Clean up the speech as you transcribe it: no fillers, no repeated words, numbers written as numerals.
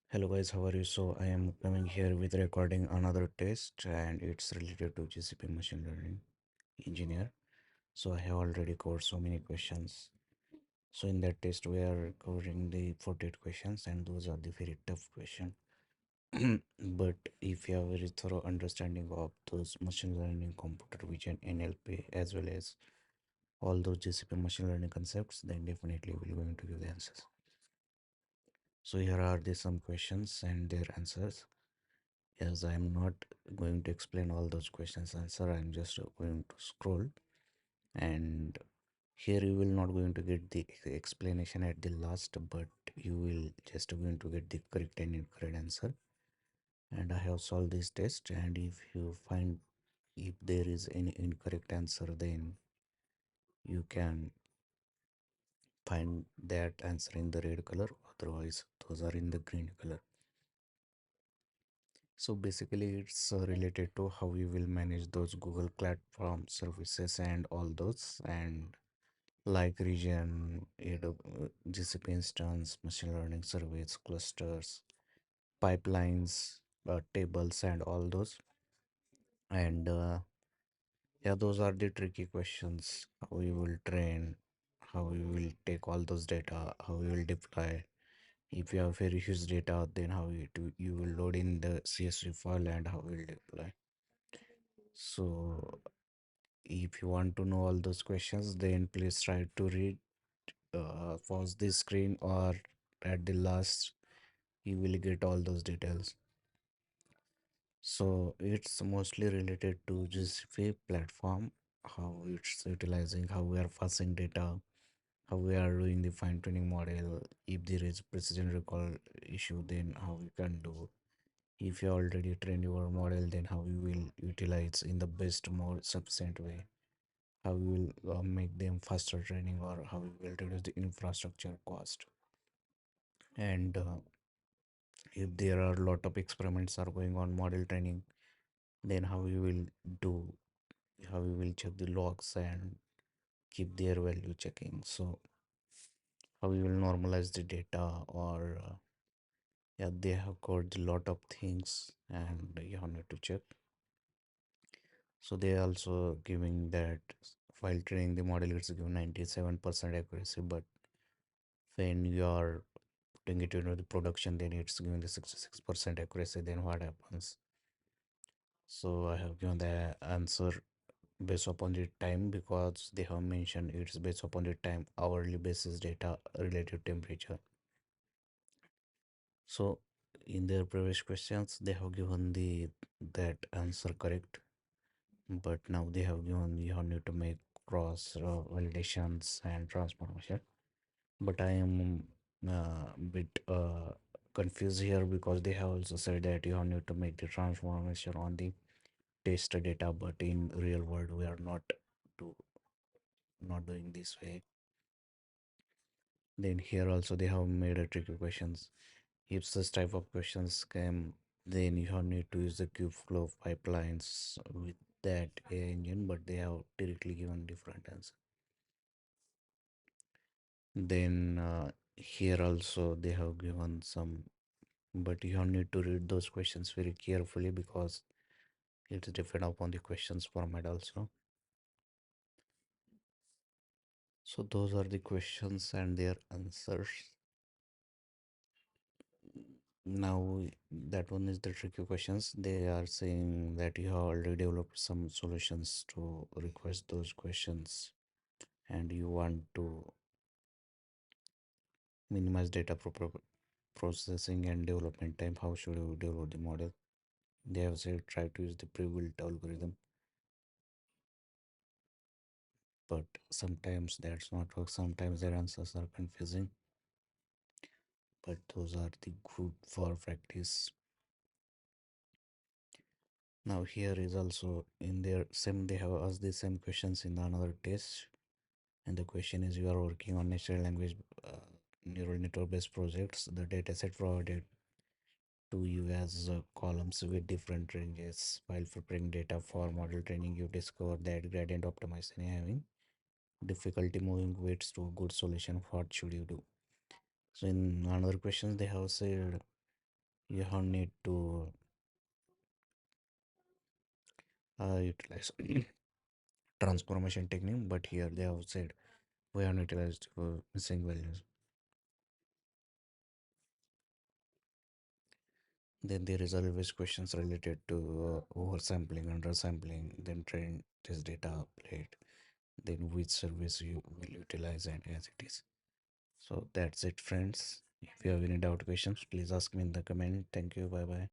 Hello guys, how are you? So I am coming here with recording another test and it's related to GCP machine learning engineer. So I have already covered so many questions. So in that test we are covering the 48 questions and those are the very tough question. But if you have very thorough understanding of those machine learning, computer vision, NLP as well as all those GCP machine learning concepts, then definitely we're going to give the answers. So here are the some questions and their answers. Yes, I'm not going to explain all those questions answer. I'm just going to scroll, and here you will not going to get the explanation at the last, but you will just going to get the correct and incorrect answer. And I have solved this test, and if you find if there is any incorrect answer, then you can find that answer in the red color. Otherwise, those are in the green color. So basically, it's related to how we will manage those Google platform services and all those, and like region, GCP instance, machine learning service, clusters, pipelines, tables, and all those. And yeah, those are the tricky questions. How you will train, how you will take all those data, how you will deploy. If you have very huge data, then how you will load in the CSV file and how you will deploy. So, if you want to know all those questions, then please try to read, pause the screen, or at the last, you will get all those details. So, it's mostly related to GCP platform, how it's utilizing, how we are passing data, how we are doing the fine tuning model. If there is precision recall issue, then how we can do. If you already trained your model, then how you will utilize in the best, more sufficient way, how we will make them faster training, or how we will reduce the infrastructure cost. And if there are a lot of experiments are going on model training, then how we will do, how we will check the logs and keep their value checking. So how we will normalize the data, or yeah, they have got a lot of things and you have need to check. So they are also giving that while training the model, it's given 97% accuracy, but when you are putting it into the production, then it's giving the 66% accuracy. Then what happens? So I have given the answer based upon the time, because they have mentioned it's based upon the time hourly basis data relative temperature. So in their previous questions, they have given the that answer correct, but now they have given you need to make cross validations and transformation. But I am bit confused here, because they have also said that you need to make the transformation on the test data, but in real world we are do not doing this way. Then here also they have made a tricky questions. If such type of questions come, then you have need to use the kubeflow pipelines with that AI engine, but they have directly given different answer. Then here also they have given some, but you have need to read those questions very carefully, because it's different upon the questions format also. So those are the questions and their answers. Now that one is the tricky questions. They are saying that you have already developed some solutions to request those questions, and you want to minimize data processing and development time. How should you develop the model? They have said try to use the pre-built algorithm, but sometimes that's not work. Sometimes their answers are confusing, but those are the good for practice. Now here is also in their same, they have asked the same questions in another test, and the question is, you are working on natural language neural network based projects. The dataset provided to you as columns with different ranges. While preparing data for model training, you discover that gradient optimization having difficulty moving weights to a good solution. What should you do? So in another questions they have said, you have need to utilize transformation technique, but here they have said we have utilized missing values. Then there is always questions related to oversampling, undersampling, then train this data plate, then which service you will utilize and as it is. So that's it, friends. If you have any doubt questions, please ask me in the comment. Thank you. Bye bye.